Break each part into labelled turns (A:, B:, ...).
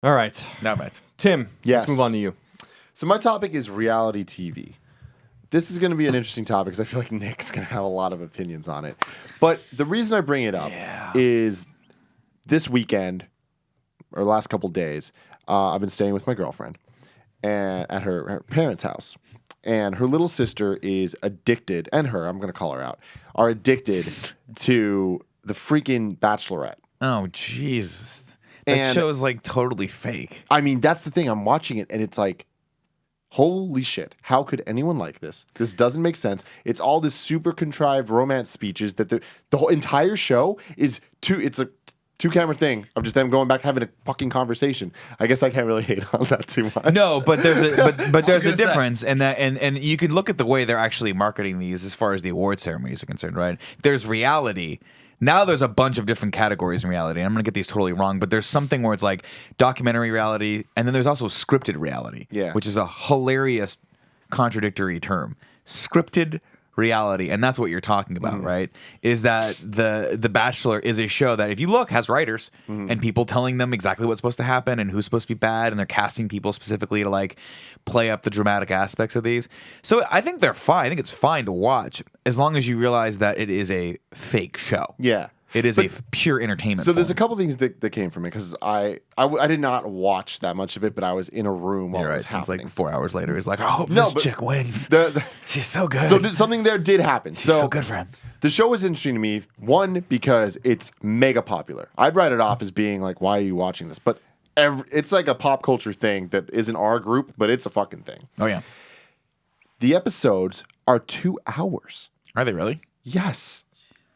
A: All right.
B: Now, Matt.
A: Tim,
C: Yes.
A: let's move on to you.
C: So my topic is reality TV. This is going to be an interesting topic because I feel like Nick's going to have a lot of opinions on it. But the reason I bring it up is this weekend or last couple days, I've been staying with my girlfriend and at her parents' house. And her little sister is addicted, and I'm going to call her out, are addicted to the freaking Bachelorette.
B: Oh, Jesus. That show is like totally fake.
C: I mean, that's the thing. I'm watching it, and it's like, holy shit. How could anyone like this? This doesn't make sense. It's all this super contrived romance speeches that the whole entire show is it's a two-camera thing of just them going back having a fucking conversation. I guess I can't really hate on that too much.
B: No, but there's a but there's a difference, and that and you can look at the way they're actually marketing these as far as the award ceremonies are concerned, right? There's reality. Now there's a bunch of different categories in reality, and I'm going to get these totally wrong, but there's something where it's like documentary reality, and then there's also scripted reality, which is a hilarious contradictory term. Scripted reality, and that's what you're talking about, right? Is that the Bachelor is a show that, if you look, has writers and people telling them exactly what's supposed to happen and who's supposed to be bad, and they're casting people specifically to like play up the dramatic aspects of these. So I think they're fine. I think it's fine to watch as long as you realize that it is a fake show.
C: Yeah.
B: It is a pure entertainment.
C: So there's a couple things that came from it because I did not watch that much of it, but I was in a room while it was happening.
B: Like 4 hours later, he's like, I hope this chick wins. She's so good.
C: So something there did happen.
B: She's so good for him.
C: The show was interesting to me, one, because it's mega popular. I'd write it off as being like, why are you watching this? But it's like a pop culture thing that isn't our group, but it's a fucking thing.
B: Oh, yeah.
C: The episodes are 2 hours.
B: Are they really?
C: Yes.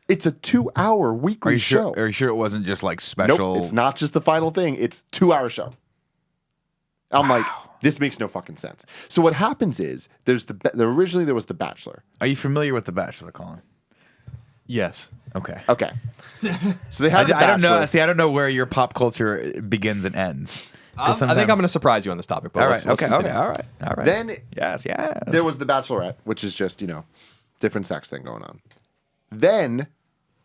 C: It's a 2-hour weekly show.
B: Are you sure it wasn't just like special?
C: Nope, it's not just the final thing. It's 2-hour show. I'm like, this makes no fucking sense. So what happens is originally there was The Bachelor.
B: Are you familiar with The Bachelor, Colin?
A: Yes.
B: Okay.
C: So they have The Bachelor.
B: I don't know. See, I don't know where your pop culture begins and ends.
A: I think I'm going to surprise you on this topic. But
B: all right.
A: let's continue.
B: All right.
C: Then
B: yes.
C: There was The Bachelorette, which is just, different sex thing going on. Then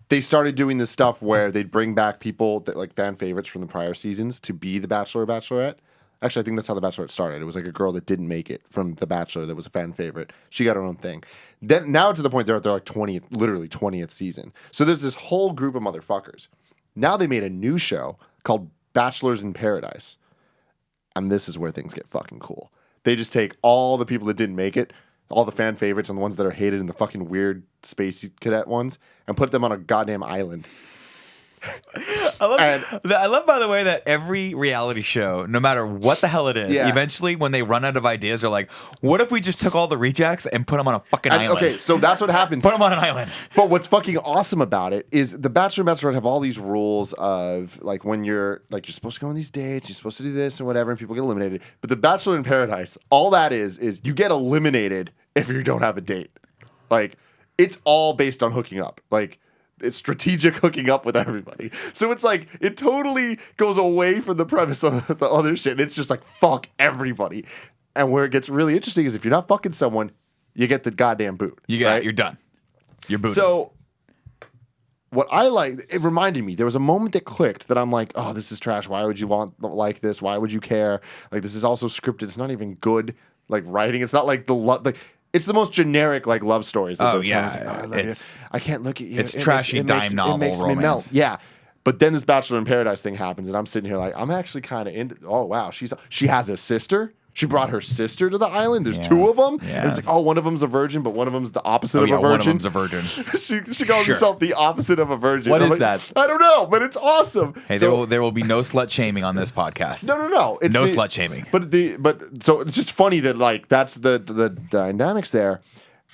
C: they started doing this stuff where they'd bring back people that like fan favorites from the prior seasons to be the Bachelor or Bachelorette. Actually, I think that's how the Bachelorette started. It was like a girl that didn't make it from the Bachelor that was a fan favorite. She got her own thing. Then now to the point they're like 20th, literally 20th season. So there's this whole group of motherfuckers. Now they made a new show called Bachelors in Paradise. And this is where things get fucking cool. They just take all the people that didn't make it, all the fan favorites and the ones that are hated and the fucking weird space cadet ones, and put them on a goddamn island.
B: I love, by the way, that every reality show, no matter what the hell it is, eventually when they run out of ideas, they're like, what if we just took all the rejects and put them on a fucking island?
C: Okay, so that's what happens.
B: Put them on an island.
C: But what's fucking awesome about it is the Bachelor and Bachelorette have all these rules of like when you're supposed to go on these dates, you're supposed to do this and whatever, and people get eliminated. But the Bachelor in Paradise, all that is you get eliminated if you don't have a date. Like, it's all based on hooking up. Like, it's strategic hooking up with everybody. So it's like, it totally goes away from the premise of the other shit. And it's just like, fuck everybody. And where it gets really interesting is if you're not fucking someone, you get the goddamn boot.
B: You're done. You're booted.
C: So what I like, it reminded me, there was a moment that clicked that I'm like, oh, this is trash. Why would you want like this? Why would you care? Like, this is also scripted. It's not even good, like, writing. It's not like it's the most generic like love stories. That
B: oh yeah,
C: like, I can't look at you.
B: It's trashy dime novel
C: it makes
B: romance.
C: Me melt. Yeah, but then this Bachelor in Paradise thing happens, and I'm sitting here like I'm actually kind of into. Oh wow, she has a sister. She brought her sister to the island. There's two of them.
B: Yeah.
C: And it's like, oh, one of them's a virgin, but one of them's the opposite of a virgin.
B: One of them's a virgin.
C: she calls herself the opposite of a virgin.
A: What is that?
C: I don't know, but it's awesome.
B: Hey, there will be no slut shaming on this podcast.
C: No. It's
B: no slut shaming.
C: But so it's just funny that like that's the dynamics there.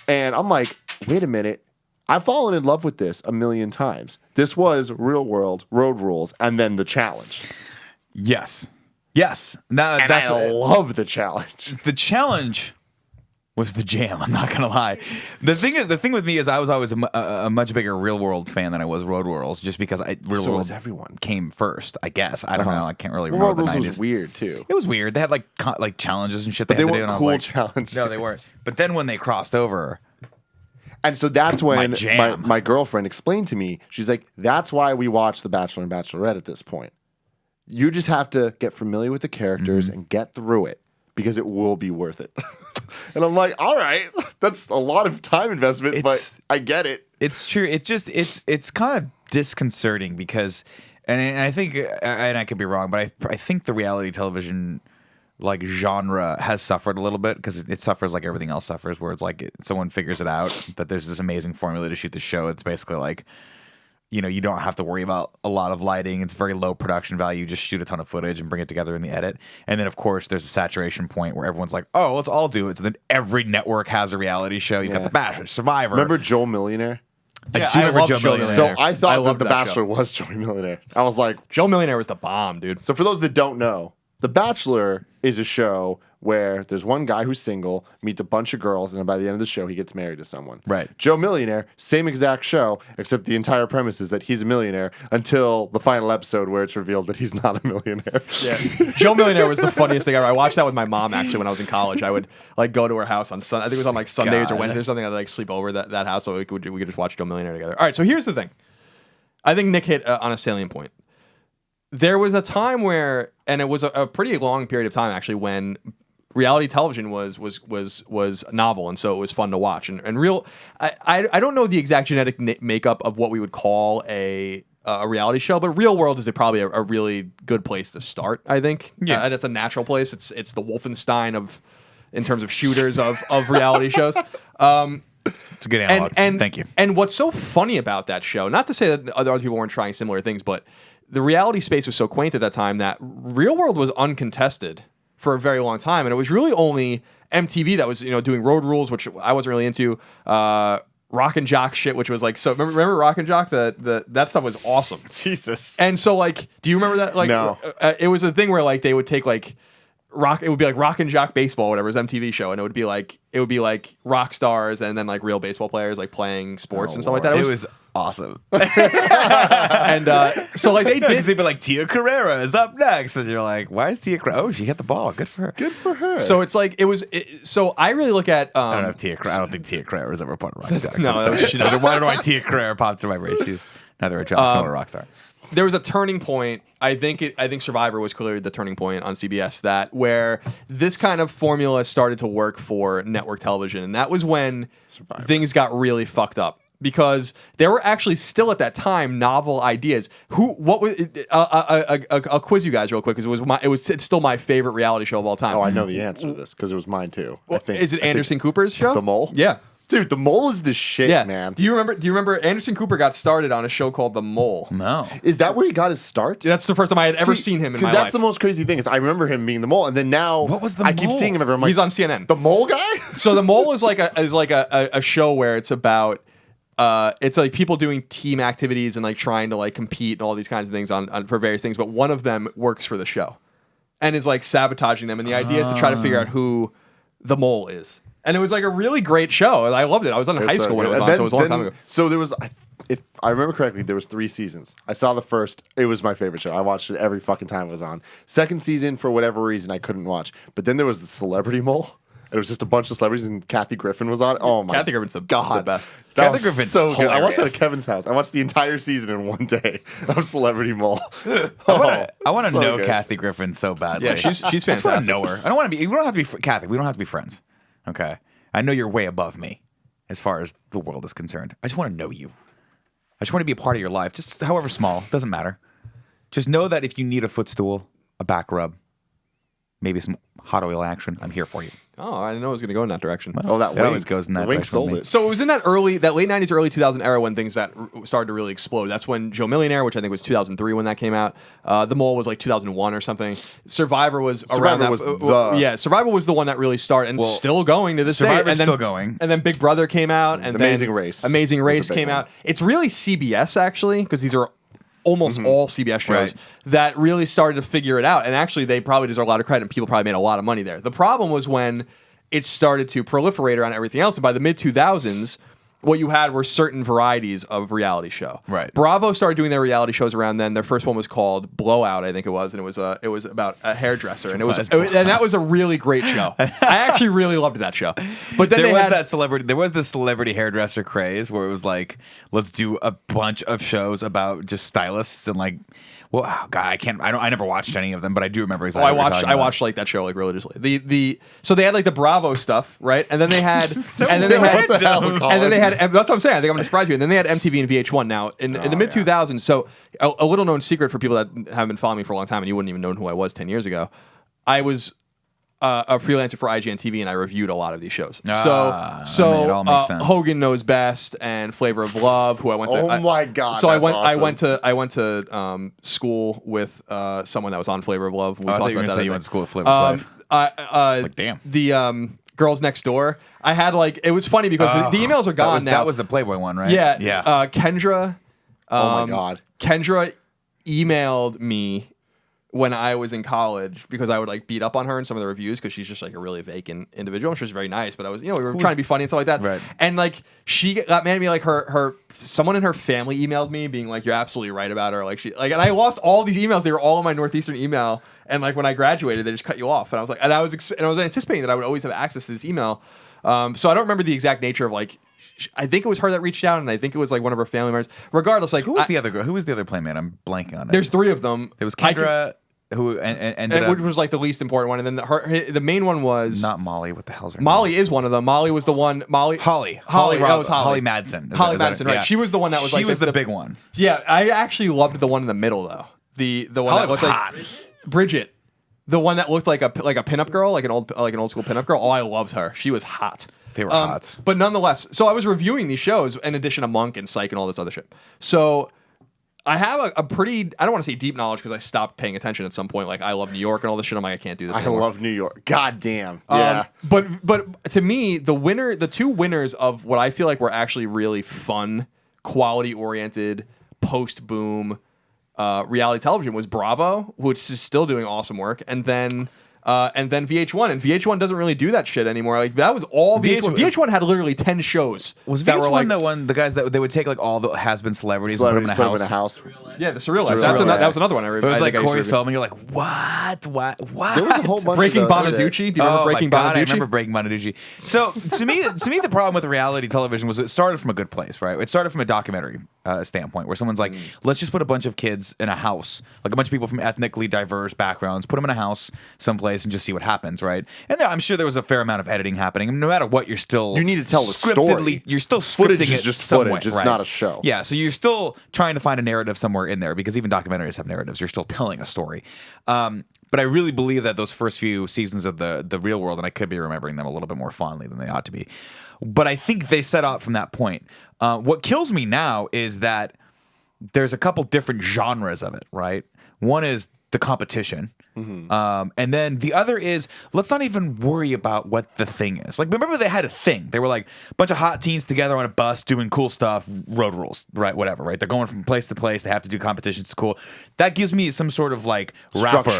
C: And I'm like, wait a minute. I've fallen in love with this a million times. This was Real World, Road Rules, and then The Challenge.
B: Yes.
C: I love The Challenge.
B: The Challenge was the jam. I'm not gonna lie. The thing with me is I was always a much bigger Real World fan than I was Road Rules, just because Real World
C: everyone
B: came first. I guess I don't know. I can't really remember.
C: Road
B: the
C: Rules
B: 90s.
C: Was weird too.
B: It was weird. They had like challenges and shit.
C: But
B: they
C: they
B: had to do,
C: weren't
B: and
C: cool
B: I was like,
C: challenges.
B: No, they weren't. But then when they crossed over.
C: And so that's when
B: My
C: my girlfriend explained to me, she's like, that's why we watch The Bachelor and Bachelorette at this point. You just have to get familiar with the characters and get through it because it will be worth it. And I'm like, all right, that's a lot of time investment, but I get it.
B: It's true. It's kind of disconcerting because, and I think, and I could be wrong, but I think the reality television like genre has suffered a little bit because it suffers like everything else suffers, where it's like someone figures it out that there's this amazing formula to shoot the show. It's basically like, you know, you don't have to worry about a lot of lighting. It's very low production value. You just shoot a ton of footage and bring it together in the edit. And then, of course, there's a saturation point where everyone's like, oh, let's all do it. So then every network has a reality show. You've got The Bachelor, Survivor.
C: Remember Joel Millionaire?
B: I do remember Joe Millionaire.
C: So I thought that The Bachelor was Joe Millionaire. I was like...
A: Joe Millionaire was the bomb, dude.
C: So for those that don't know, The Bachelor is a show where there's one guy who's single, meets a bunch of girls, and then by the end of the show, he gets married to someone.
B: Right.
C: Joe Millionaire, same exact show, except the entire premise is that he's a millionaire until the final episode where it's revealed that he's not a millionaire.
A: Yeah. Joe Millionaire was the funniest thing ever. I watched that with my mom, actually, when I was in college. I would like go to her house on I think it was on like Sundays or Wednesdays or something. I'd like sleep over that house so we could just watch Joe Millionaire together. All right, so here's the thing. I think Nick hit on a salient point. There was a time where, and it was a pretty long period of time actually, when reality television was novel, and so it was fun to watch. And real, I don't know the exact genetic makeup of what we would call a reality show, but Real World is probably a really good place to start. I think, and it's a natural place. It's the Wolfenstein in terms of shooters of reality shows.
B: It's a good analog.
A: And
B: thank you.
A: And what's so funny about that show, not to say that other people weren't trying similar things, but the reality space was so quaint at that time that Real World was uncontested for a very long time, and it was really only MTV that was doing Road Rules, which I wasn't really into. Rock and Jock shit, which was like, so remember Rock and Jock? That stuff was awesome.
B: Jesus.
A: And so like, do you remember that? Like,
C: no.
A: It was a thing where like they would take like it would be like Rock and Jock baseball, whatever, it was MTV show, and it would be like rock stars and then like real baseball players like playing sports and stuff like that.
B: It was awesome.
A: And so like they did.
B: They'd be like, Tia Carrera is up next, and you're like, why is Tia Carrera? Oh, she hit the ball. Good for her.
C: Good for her.
A: So it's like so I really look at.
B: I don't know if Tia Carrera. I don't think Tia Carrera was ever part of Rock and Jock.
A: No,
B: I wonder why Tia Carrera popped in my brain. She's neither a jock nor a rock star.
A: There was a turning point. I think Survivor was clearly the turning point on CBS where this kind of formula started to work for network television, and that was when things got really fucked up. Because there were actually still at that time novel ideas. I'll quiz you guys real quick because it's still my favorite reality show of all time.
C: Oh, I know the answer to this because it was mine too.
A: Is it Anderson Cooper's show?
C: The Mole?
A: Yeah.
C: Dude, The Mole is the shit, man.
A: Do you remember Anderson Cooper got started on a show called The Mole?
B: No.
C: Is that where he got his start?
A: That's the first time I had ever seen him in my life.
C: Because that's the most crazy thing is I remember him being The Mole, and then now
B: what was The
C: I
B: Mole?
C: keep seeing him everywhere. I'm like,
A: he's on CNN.
C: The Mole guy?
A: So The Mole is like a show where it's about it's like people doing team activities and like trying to like compete and all these kinds of things on for various things, but one of them works for the show and is like sabotaging them, and the idea is to try to figure out who the mole is. And it was like a really great show. I loved it. I was in high school when it was on, so it was a long time ago.
C: So there was, if I remember correctly, there was 3 seasons. I saw the first. It was my favorite show. I watched it every fucking time it was on. Second season, for whatever reason, I couldn't watch. But then there was the Celebrity Mole. It was just a bunch of celebrities, and Kathy Griffin was on it. Oh my
A: Kathy Griffin's the best.
C: Kathy Griffin's so good. I watched that at Kevin's house. I watched the entire season in one day of Celebrity Mole.
B: I want to
C: so
B: know
C: good.
B: Kathy Griffin so badly.
A: Yeah, she's
B: I just want
A: fantastic.
B: to know her. I don't want to be. We don't have to be Kathy. We don't have to be friends. Okay. I know you're way above me as far as the world is concerned. I just want to know you. I just want to be a part of your life, just however small. Doesn't matter. Just know that if you need a footstool, a back rub, maybe some hot oil action, I'm here for you.
A: Oh, I didn't know it was going to go in that direction.
C: Oh, that
B: It
C: Wink.
B: always goes in that
C: Wink
B: direction
C: sold
B: with me.
C: it.
A: So it was in that late 90s, early 2000 era when things that started to really explode. That's when Joe Millionaire, which I think was 2003 when that came out. The Mole was like 2001 or something. Survivor was around that. Survivor was the one that really started and still going to this day.
B: Survivor's
A: And then,
B: still going.
A: And then Big Brother came out. And then
C: Amazing Race.
A: Amazing
C: was a
A: Race
C: big
A: came
C: one.
A: out. It's really CBS actually, because these are almost all CBS shows
B: Right.
A: that really started to figure it out. And actually, they probably deserve a lot of credit, and people probably made a lot of money there. The problem was when it started to proliferate around everything else. And by the mid-2000s, what you had were certain varieties of reality show.
B: Right.
A: Bravo started doing their reality shows around then. Their first one was called Blowout, I think it was, and it was about a hairdresser, and and that was a really great show. I actually really loved that show. But then
B: There was the celebrity hairdresser craze where it was like, let's do a bunch of shows about just stylists and like Well, God, I never watched any of them, but I do remember
A: Oh,
B: exactly.
A: I
B: what you're
A: watched
B: talking
A: I
B: about.
A: watched like that show like religiously. So they had like the Bravo stuff, right? And then they had
B: So
A: and then they had
C: What the hell, Colin?
A: and then they had that's what I'm saying. I think I'm gonna surprise you. And then they had MTV and VH1 now in the mid 2000s. So a little known secret for people that haven't been following me for a long time and you wouldn't even know who I was 10 years ago. I was a freelancer for IGN TV, and I reviewed a lot of these shows.
B: Man, it all makes sense.
A: Hogan Knows Best and Flavor of Love, who I went to.
C: Oh my God,
A: So
C: that's
A: I
C: awesome.
A: went to school with someone that was on Flavor of Love. We
B: I thought
A: talked
B: you were
A: about
B: gonna
A: that.
B: say you went to school with Flavor Flav. Like, damn.
A: The Girls Next Door. I had like it was funny because the emails are gone now.
B: That was the Playboy one, right?
A: Yeah,
B: Yeah.
A: Kendra.
C: Oh my God.
A: Kendra emailed me when I was in college because I would like beat up on her in some of the reviews because she's just like a really vacant individual. I'm sure she's very nice, but I was, we were trying to be funny and stuff like that.
B: Right.
A: And like she got mad at me, like her someone in her family emailed me being like, "You're absolutely right about her." Like and I lost all these emails. They were all in my Northeastern email. And like when I graduated, they just cut you off. And I was like, and I was anticipating that I would always have access to this email. So I don't remember the exact nature of like. I think it was her that reached out, and I think it was like one of her family members. Regardless, like
B: Who was the other girl? Who was the other playmate? I'm blanking on it.
A: There's three of them.
B: There was Kendra, who ended
A: which
B: up
A: was like the least important one, and then the main one was
B: not Molly. What the hell's her name?
A: Molly is one of them. Molly was the one. Holly. That was Holly.
B: Holly Madsen.
A: Holly Madsen, right?
B: Yeah.
A: She was the one that was
B: She
A: like
B: was the big one.
A: Yeah, I actually loved the one in the middle though. The one
B: Holly
A: that
B: was
A: was
B: hot.
A: like Bridget. The one that looked like a pinup girl, like an old school pinup girl. Oh, I loved her. She was hot.
B: They were hot.
A: But nonetheless, so I was reviewing these shows in addition to Monk and Psych and all this other shit. So I have a pretty, I don't want to say deep knowledge because I stopped paying attention at some point. Like I love New York and all this shit. I'm like, I can't do this
C: I
A: anymore.
C: love New York. God damn. Yeah.
A: But to me, the two winners of what I feel like were actually really fun, quality oriented, post boom reality television was Bravo, which is still doing awesome work, and then VH1, and VH1 doesn't really do that shit anymore. Like that was all VH1. VH1 had literally 10 shows.
B: Was
A: that were
B: VH1
A: like,
B: the guys that they would take like all the has-been celebrities and put them in a house?
A: Yeah, the Surreal Life.
C: Surreal Life.
A: That was another one I reviewed.
B: It was like
A: I think I
B: Corey
A: used to
B: Feldman. You're like, what?
C: There was a whole bunch
A: Breaking
C: of those.
A: Bonaducci. Do you remember Breaking
B: my God,
A: Bonaducci?
B: I remember Breaking Bonaducci. So to me, the problem with reality television was it started from a good place, right? It started from a documentary standpoint where someone's like, let's just put a bunch of kids in a house, like a bunch of people from ethnically diverse backgrounds, put them in a house someplace and just see what happens, right? And I'm sure there was a fair amount of editing happening. I mean, no matter what, you're still
C: You need to tell the
B: scriptedly,
C: story.
B: You're still
C: Footage
B: scripting
C: is
B: it
C: just
B: some
C: footage.
B: way,
C: It's
B: right?
C: not a show.
B: Yeah, so you're still trying to find a narrative somewhere in there because even documentaries have narratives. You're still telling a story. But I really believe that those first few seasons of the Real World, and I could be remembering them a little bit more fondly than they ought to be, but I think they set out from that point. What kills me now is that there's a couple different genres of it, right? One is the competition. And then the other is, let's not even worry about what the thing is. Like, remember they had a thing. They were like a bunch of hot teens together on a bus doing cool stuff, road rules, right? Whatever, right? They're going from place to place. They have to do competitions. It's cool. That gives me some sort of like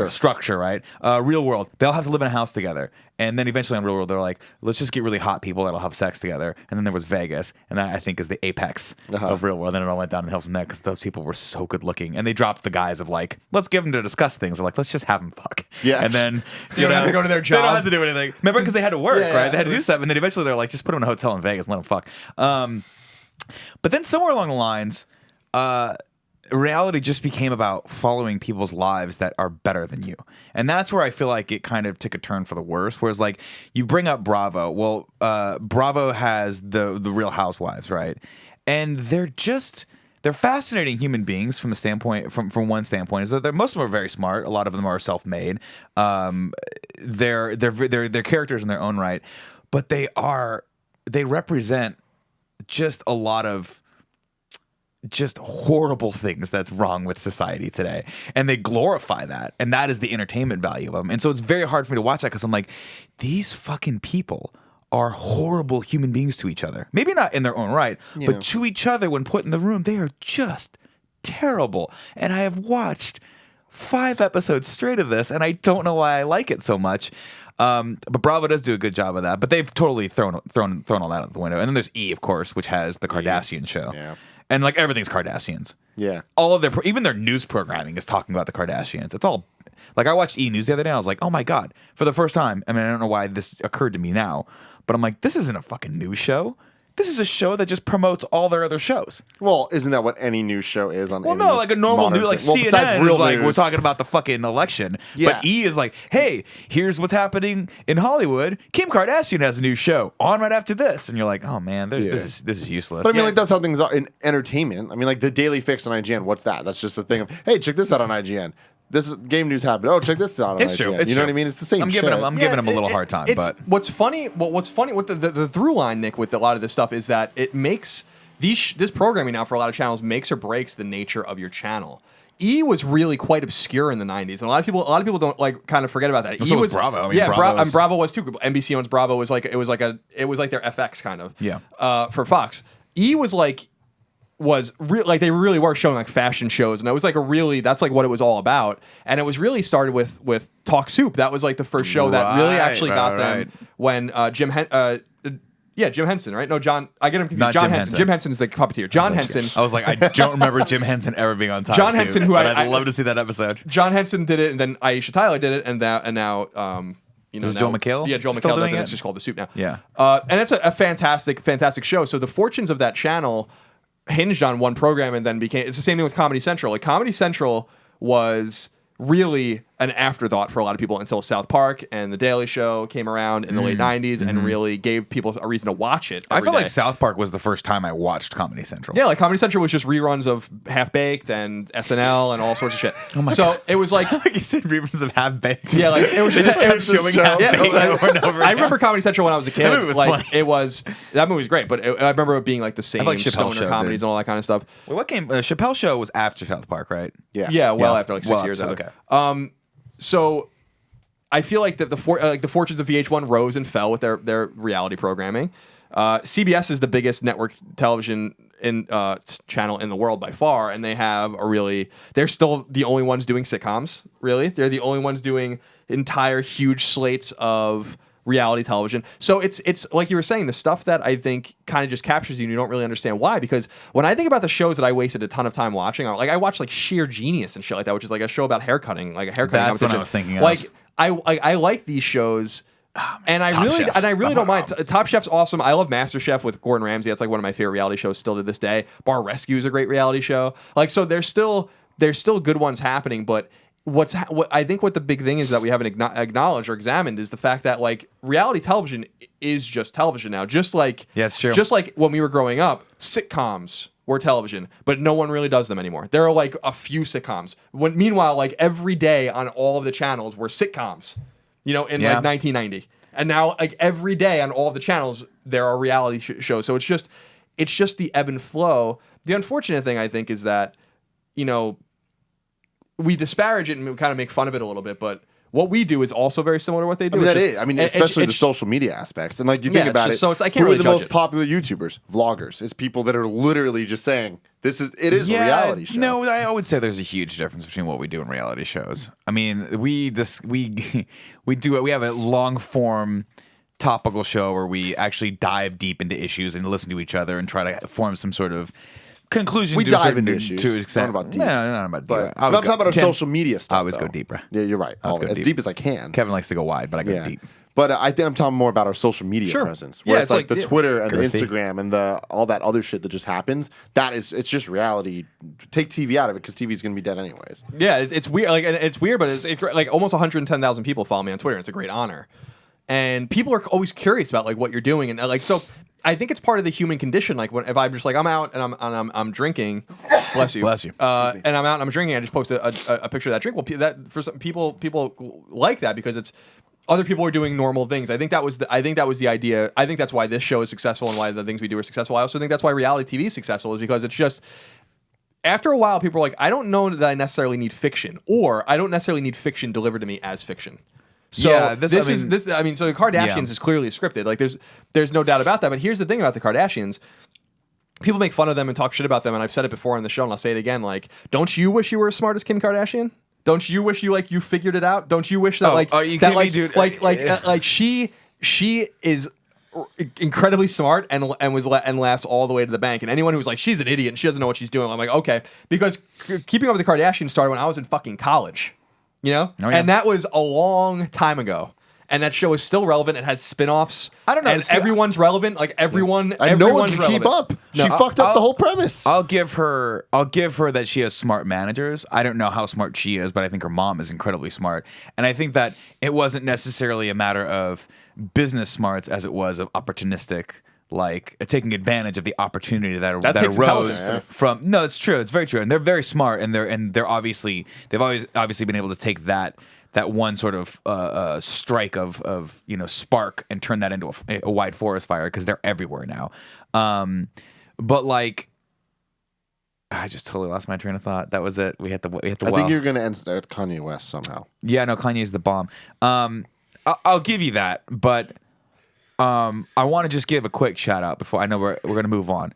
B: structure, right? Real World, they'll have to live in a house together. And then eventually on Real World, they're like, let's just get really hot people that'll have sex together. And then there was Vegas. And that, I think, is the apex of Real World. Then it all went downhill from there because those people were so good looking. And they dropped the guys of like, let's give them to discuss things. They're like, let's just have them fuck.
C: Yeah.
B: And then
A: You don't have to go to their job.
B: They don't have to do anything. Remember, because they had to work,
A: Yeah,
B: right?
A: yeah,
B: They had to
A: it
B: do
A: was-
B: stuff. And then eventually they're like, just put them in a hotel in Vegas and let them fuck. But then somewhere along the lines, reality just became about following people's lives that are better than you. And that's where I feel like it kind of took a turn for the worse. Whereas like you bring up Bravo. Well, Bravo has the Real Housewives, right? And they're fascinating human beings from the standpoint from one standpoint is that most of them are very smart. A lot of them are self-made. They're characters in their own right, but they represent just a lot of just horrible things that's wrong with society today, and they glorify that, and that is the entertainment value of them. And so it's very hard for me to watch that because I'm like, these fucking people are horrible human beings to each other. Maybe not in their own right, but to each other when put in the room, they are just terrible. And I have watched 5 episodes straight of this, and I don't know why I like it so much. But Bravo does do a good job of that. But they've totally thrown all that out the window. And then there's E, of course, which has the Kardashian show.
C: Yeah.
B: And like everything's Kardashians.
C: Yeah.
B: All of even their news programming is talking about the Kardashians. It's all like I watched E! News the other day. And I was like, oh my God, for the first time. I mean, I don't know why this occurred to me now, but I'm like, this isn't a fucking news show. This is a show that just promotes all their other shows.
C: Well, isn't that what any news show is on?
B: Well,
C: any
B: no, like a normal
C: modern
B: news, like
C: thing? Well,
B: CNN
C: besides
B: is
C: real
B: like
C: news.
B: we're talking about the fucking election.
C: Yeah.
B: But E is like, hey, here's what's happening in Hollywood. Kim Kardashian has a new show on right after this, and you're like, oh man, this is useless.
C: But I mean, like that's how things are in entertainment. I mean, like the Daily Fix on IGN. What's that? That's just a thing of, hey, check this out on IGN. This is game news happened. Oh, check this out on
B: It's
C: IGN.
B: true. It's
C: you know
B: true.
C: what I mean? It's the same.
B: I'm giving
C: shit.
B: him a little hard time. But
A: what's funny with the through line, Nick, with a lot of this stuff is that it makes this programming now for a lot of channels makes or breaks the nature of your channel. E was really quite obscure in the 90s, and a lot of people don't like kind of forget about that.
B: So was Bravo. I mean,
A: yeah,
B: Bravo
A: was too. NBC owns Bravo. It was like their FX kind of.
B: Yeah.
A: For Fox, E was like they really were showing like fashion shows, and it was like that's like what it was all about. And it was really started with Talk Soup. That was like the first show that really actually got them when Jim Henson, right? No, John. I get him confused.
B: Not
A: John
B: Jim
A: Henson.
B: Henson.
A: Jim Henson's the puppeteer. John Henson.
B: I was like, I don't remember Jim Henson ever being on time.
A: John Henson, who
B: I'd love to see that episode.
A: John Henson did it, and then Aisha Tyler did it, and now
B: Does Joel McHale?
A: Yeah, Joel
B: still
A: McHale does
B: doing
A: it.
B: it?
A: It's just called The Soup now.
B: Yeah.
A: And it's a fantastic show. So the fortunes of that channel hinged on one program, and then it's the same thing with Comedy Central. Like Comedy Central was really an afterthought for a lot of people until South Park and The Daily Show came around in the late 90s and really gave people a reason to watch it.
B: I
A: every
B: felt
A: day.
B: like South Park was the first time I watched Comedy Central.
A: Yeah, like Comedy Central was just reruns of Half Baked and SNL and all sorts of shit. It was like
B: Like you said, reruns of Half Baked.
A: yeah, like it was just
B: kept showing Half
A: yeah,
B: Baked over and over
A: I
B: again.
A: remember Comedy Central when I was a kid.
B: That movie was
A: like
B: funny.
A: that movie was great, but I remember it being like the same
B: like Chappelle
A: stoner
B: Show
A: comedies
B: did.
A: and all that kind of stuff.
B: Wait, what came? Chappelle Show was after South Park, right?
C: Yeah.
A: Yeah, well
B: Yeah,
A: after like 6
B: well
A: years.
B: after,
A: After.
B: okay.
A: So I feel like the fortunes of VH1 rose and fell with their reality programming. CBS is the biggest network television channel in the world by far, and they're still the only ones doing sitcoms. Really, they're the only ones doing entire huge slates of reality television. So it's like you were saying, the stuff that I think kind of just captures you and you don't really understand why. Because when I think about the shows that I wasted a ton of time watching, I watched like Sheer Genius and shit like that, which is like a show about haircutting, like a haircutting
B: That's what
A: competition.
B: I was thinking of.
A: Like I like these shows. And I really don't mind. Top Chef's awesome. I love MasterChef with Gordon Ramsay. That's like one of my favorite reality shows still to this day. Bar Rescue is a great reality show. Like, so there's still good ones happening, but what I think what the big thing is that we haven't acknowledged or examined is the fact that like reality television is just television now. Just like just like when we were growing up, sitcoms were television, but no one really does them anymore. There are like a few sitcoms. Meanwhile, like every day on all of the channels were sitcoms, in like 1990. And now like every day on all of the channels there are reality shows. So it's just the ebb and flow. The unfortunate thing I think is that we disparage it and we kind of make fun of it a little bit, but what we do is also very similar to what they do.
C: Especially the social media aspects. And like you think about it,
A: so I can't
C: who
A: really
C: are the
A: judge
C: most
A: it.
C: popular YouTubers? Vloggers. It's people that are literally just saying it is a reality show.
B: No, I would say there's a huge difference between what we do in reality shows. I mean, we have a long form topical show where we actually dive deep into issues and listen to each other and try to form some sort of conclusion.
C: We
B: to
C: dive
B: a certain
C: into
B: to
C: issues.
B: an extent.
C: Not about deep.
B: No, not about deep.
C: But I'm talking about our social media stuff.
B: I always go
C: though.
B: deeper.
C: Yeah, you're right.
B: I always go
C: As
B: deep.
C: deep as I can.
B: Kevin likes to go wide, but I go
C: Yeah.
B: deep.
C: But I think I'm talking more about our social media presence, where
A: Yeah,
C: it's like the Twitter and the
B: Girthy.
C: Instagram and all that other shit that just happens. It's just reality. Take TV out of it because TV's going to be dead anyways.
A: Yeah, it's weird. Like, and it's weird, but it's like almost 110,000 people follow me on Twitter. It's a great honor, and people are always curious about like what you're doing, and like so. I think it's part of the human condition. Like if I'm just like I'm out and I'm drinking, bless you,
B: Bless you.
A: and I'm out and I'm drinking. I just post a picture of that drink. Well, that for some people like that because it's other people are doing normal things. I think that was the idea. I think that's why this show is successful and why the things we do are successful. I also think that's why reality TV is successful is because it's just. After a while, people are like, I don't know that I necessarily need fiction, or I don't necessarily need fiction delivered to me as fiction. So
B: Yeah,
A: so the Kardashians is clearly scripted. Like there's no doubt about that. But here's the thing about the Kardashians. People make fun of them and talk shit about them, and I've said it before on the show, and I'll say it again. Like, don't you wish you were as smart as Kim Kardashian? Don't you wish you figured it out? Don't you wish that she is incredibly smart and laughs all the way to the bank. And anyone who's like she's an idiot and she doesn't know what she's doing, I'm like okay, because Keeping Up with the Kardashians started when I was in fucking college. And that was a long time ago. and that show is still relevant. It has spin-offs.
B: I don't know.
A: And
B: See,
A: everyone's relevant. Like everyone,
C: And no one
A: everyone's
C: can keep
A: relevant.
C: up. She fucked up the whole premise.
B: I'll give her that she has smart managers. I don't know how smart she is, but I think her mom is incredibly smart. And I think that it wasn't necessarily a matter of business smarts as it was of opportunistic, like taking advantage of the opportunity that
A: takes
B: arose
A: intelligence.
B: from. No, it's true. It's very true. And they're very smart, and they've always been able to take that one sort of strike of spark and turn that into a wide forest fire because they're everywhere now. But like, I just totally lost my train of thought. That was it. We hit the
C: I think you're going to end at Kanye West somehow.
B: Yeah, no, Kanye's the bomb. I'll give you that, but I want to just give a quick shout out before I know we're going to move on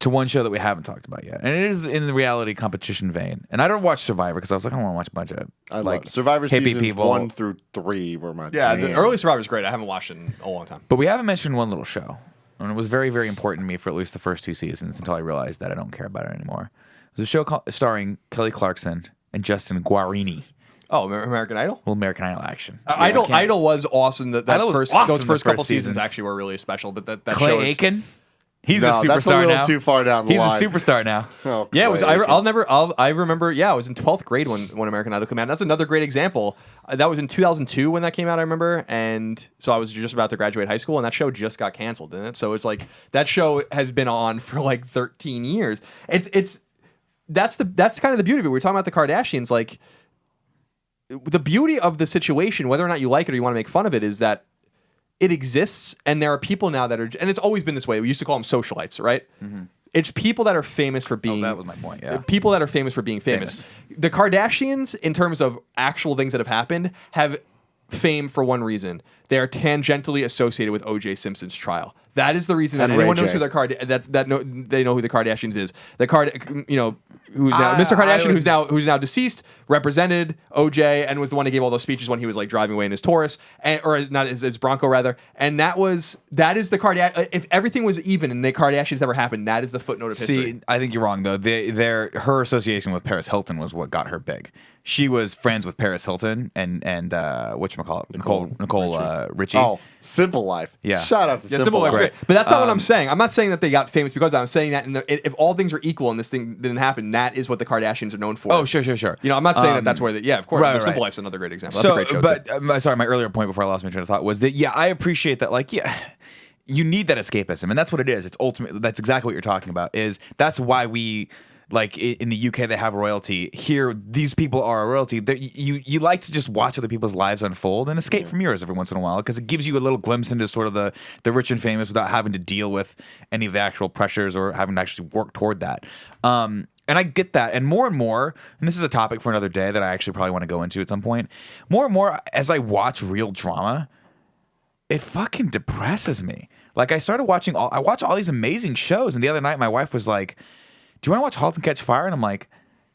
B: to one show that we haven't talked about yet, and it is in the reality competition vein. And I don't watch Survivor because I was like, I don't want to watch a bunch of
C: I
B: like
C: love Survivor
B: hippie
C: seasons
B: people.
C: 1 through 3 were my
A: Yeah,
C: jam.
A: the early Survivor's great. I haven't watched it in a long time.
B: But we haven't mentioned one little show, and it was very, very important to me for at least the first 2 seasons until I realized that I don't care about it anymore. It was a show starring Kelly Clarkson and Justin Guarini.
A: Oh, American Idol?
B: Well, American Idol action.
A: Idol was awesome.
B: Idol was awesome
A: those
B: the
A: first couple
B: first
A: seasons
B: seasons.
A: actually were really special. But that
B: Clay
A: show is,
B: Aiken, he's
C: No,
B: a superstar
C: that's a little
B: now.
C: too far down the
B: He's
C: line.
B: a superstar now.
C: Oh,
A: Yeah, it was.
C: Clay Aiken.
A: I remember. Yeah, I was in 12th grade when American Idol came out. That's another great example. That was in 2002 when that came out. I remember, and so I was just about to graduate high school, and that show just got canceled, didn't it? So it's like that show has been on for like 13 years. That's kind of the beauty of it. We were talking about the Kardashians, like. The beauty of the situation, whether or not you like it or you want to make fun of it, is that it exists, and there are people now that are, and it's always been this way. We used to call them socialites, right? Mm-hmm. It's people that are famous for being.
B: Oh, that was my point. Yeah,
A: people that are famous for being famous. The Kardashians, in terms of actual things that have happened, have fame for one reason: they are tangentially associated with O.J. Simpson's trial. That is the reason that
C: And
A: anyone
C: Ray
A: knows
C: J.
A: who they know who the Kardashians is. Who's now Mr. Kardashian, who's now deceased, represented OJ and was the one who gave all those speeches when he was like driving away in his Taurus, or not his Bronco rather. And that is the Kardashian. If everything was even and the Kardashians never happened, that is the footnote of history.
B: See, I think you're wrong though. Her association with Paris Hilton was what got her big. She was friends with Paris Hilton and whatchamacallit, Nicole Richie.
C: Oh, Simple Life.
B: Yeah.
C: Shout out to
A: Yeah,
C: Simple Life.
A: Life. But that's not what I'm saying. I'm not saying that they got famous because I'm saying that if all things are equal and this thing didn't happen, that is what the Kardashians are known for.
B: Oh, sure.
A: I'm not saying that's where of course.
B: Right,
A: the Simple
B: right.
A: Life's another great example. That's a great show.
B: But sorry, my earlier point before I lost my train of thought was that I appreciate that. Like, you need that escapism, and that's what it is. It's ultimate. That's exactly what you're talking about. That's why we. Like in the UK, they have royalty. Here, these people are a royalty. You like to just watch other people's lives unfold and escape from yours every once in a while because it gives you a little glimpse into sort of the rich and famous without having to deal with any of the actual pressures or having to actually work toward that. And I get that. And more, and this is a topic for another day that I actually probably want to go into at some point. More and more, as I watch real drama, it fucking depresses me. Like I started watching I watch all these amazing shows, and the other night my wife was like, do you want to watch *Halt and Catch Fire*? And I'm like,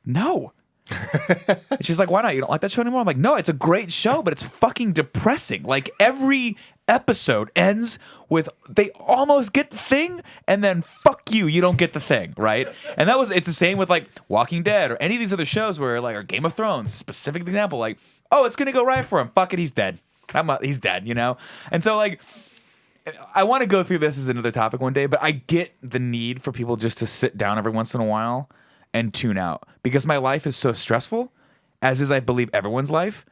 B: no. And she's like, why not? You don't like that show anymore? I'm like, no, it's a great show, but it's fucking depressing. Like every episode ends with they almost get the thing, and then fuck you, you don't get the thing, right? And it's the same with like *Walking Dead* or any of these other shows where like, or *Game of Thrones*, specific example, like, oh, it's gonna go right for him. Fuck it, he's dead. He's dead, you know? And so like, I want to go through this as another topic one day, but I get the need for people just to sit down every once in a while and tune out because my life is so stressful, as is, I believe, everyone's life,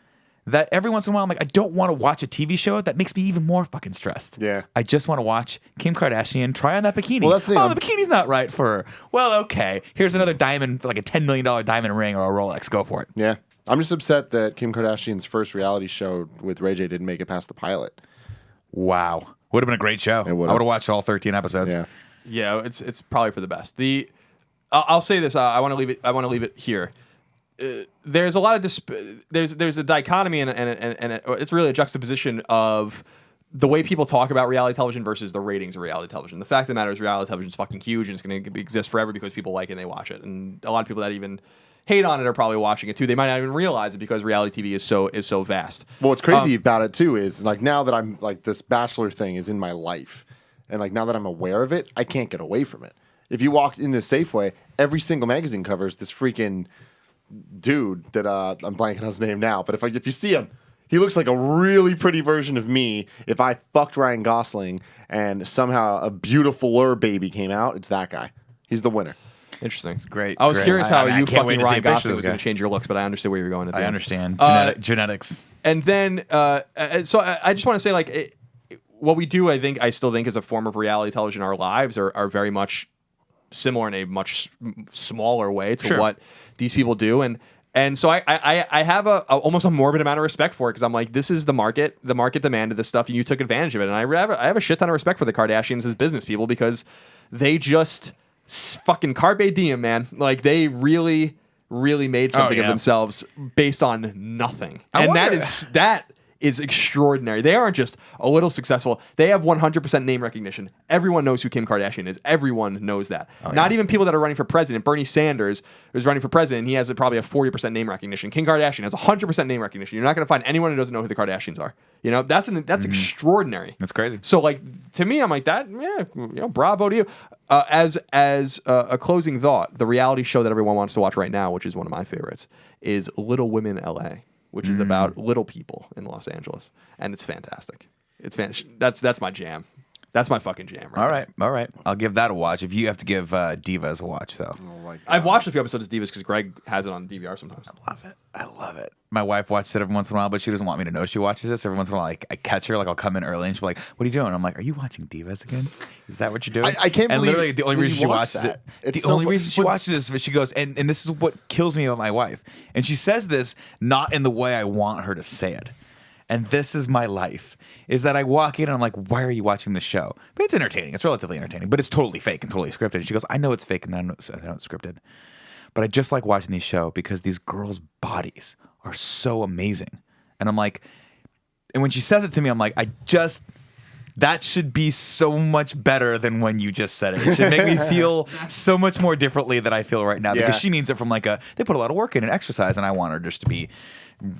B: that every once in a while I'm like, I don't want to watch a TV show that makes me even more fucking stressed.
C: Yeah.
B: I just want to watch Kim Kardashian try on that bikini.
C: Well, that's the thing.
B: The bikini's not right for her. Well, okay. Here's another diamond, like a $10 million diamond ring or a Rolex. Go for it.
C: Yeah. I'm just upset that Kim Kardashian's first reality show with Ray J didn't make it past the pilot.
B: Wow. Would have been a great show. I would have watched all 13 episodes.
C: Yeah.
A: Yeah, it's probably for the best. I'll say this. I want to leave it here. There's a lot of there's a dichotomy and it's really a juxtaposition of the way people talk about reality television versus the ratings of reality television. The fact of the matter is reality television is fucking huge and it's going to exist forever because people like it and they watch it. And a lot of people that even hate on it are probably watching it too. They might not even realize it because reality TV is so vast.
C: Well, what's crazy about it too is like now that I'm like this Bachelor thing is in my life, and like now that I'm aware of it, I can't get away from it. If you walk into Safeway, every single magazine covers this freaking dude that I'm blanking on his name now, but if you see him, He looks like a really pretty version of me. If I fucked Ryan Gosling and somehow a beautifuler baby came out, it's that guy. He's the winner.
A: Interesting.
B: It's great.
A: I was
B: great.
A: curious how
B: I
A: you
B: can't wait
A: fucking
B: to see a
A: Ryan
B: picture of
A: Gosling
B: this
A: was going
B: guy.
A: to change your looks, but I understand where you're going at the
B: I
A: end.
B: understand. Genetics.
A: And then, so I just want to say, like, what we do, I still think is a form of reality television. Our lives are very much similar in a much smaller way to what these people do. And so I have almost a morbid amount of respect for it because I'm like, this is the market. The market demanded this stuff, and you took advantage of it. And I have a shit ton of respect for the Kardashians as business people because they just fucking carpe diem, man. Like, they really made something of themselves based on nothing. That is extraordinary. They aren't just a little successful. They have 100% name recognition. Everyone knows who Kim Kardashian is. Everyone knows that. Not even people that are running for president. Bernie Sanders is running for president. He has probably a 40% name recognition. Kim Kardashian has 100% name recognition. You're not going to find anyone who doesn't know who the Kardashians are. You know, that's extraordinary.
B: That's crazy.
A: So, like, to me, I'm like, bravo to you. As a closing thought, the reality show that everyone wants to watch right now, which is one of my favorites, is Little Women LA, which is about little people in Los Angeles, and it's fantastic. That's my jam. That's my fucking jam. Right
B: All right. I'll give that a watch. If you have to give Divas a watch, though.
A: I've watched a few episodes of Divas because Greg has it on DVR sometimes.
B: I love it. My wife watches it every once in a while, but she doesn't want me to know she watches this. Every once in a while, like, I catch her, like, I'll come in early, and she'll be like, "What are you doing?" I'm like, "Are you watching Divas again? Is that what you're doing?"
C: I can't
B: and
C: believe
B: literally the only reason she watches
C: that.
B: it. The only reason she watches it is she goes, and this is what kills me about my wife. And she says this not in the way I want her to say it. And this is my life. Is that I walk in and I'm like, why are you watching this show? But it's entertaining. It's relatively entertaining, but it's totally fake and totally scripted. And she goes, I know it's fake and I know it's scripted. But I just like watching these shows because these girls' bodies are so amazing. And I'm like, and when she says it to me, I'm like, that should be so much better than when you just said it. It should make me feel so much more differently than I feel right now because she means it from like they put a lot of work in and exercise, and I want her just to be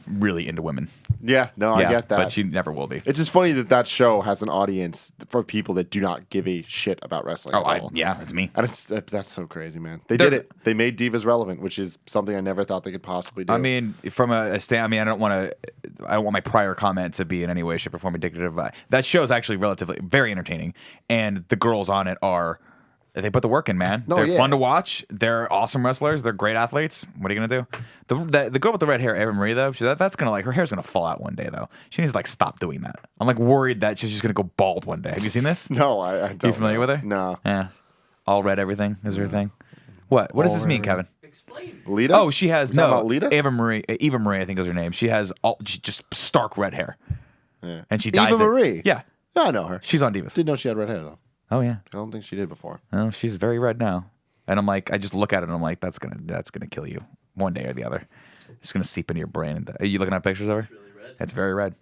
B: really into women.
C: Yeah, no, I get that.
B: But she never will be.
C: It's just funny that show has an audience for people that do not give a shit about wrestling at all.
B: It's me.
C: And that's so crazy, man. They did it. They made Divas relevant, which is something I never thought they could possibly do.
B: I mean, from I don't want my prior comment to be in any way, shape, or form indicative. That show is actually relatively very entertaining, and the girls on it they put the work in, man. They're fun to watch. They're awesome wrestlers. They're great athletes. What are you gonna do? The girl with the red hair, Eva Marie, though, that's gonna her hair's gonna fall out one day, though. She needs to stop doing that. I'm worried that she's just gonna go bald one day. Have you seen this?
C: No, I don't.
B: Are you familiar with her?
C: No.
B: Yeah. All red everything is her thing. What does this mean, Kevin?
A: Explain.
C: Lita?
B: Oh, she has
C: about Lita?
B: Eva Marie, I think is her name. She has just stark red hair, and she dyes
C: Eva
B: it.
C: Marie?
B: Yeah,
C: No, I know her.
B: she's on Divas.
C: Didn't know she had red hair, though.
B: Oh yeah.
C: I don't think she did before.
B: Oh, she's very red now, and I'm like, I just look at it and I'm like, that's gonna kill you one day or the other. It's gonna seep into your brain. Are you looking at pictures of her? It's really red. It's very red.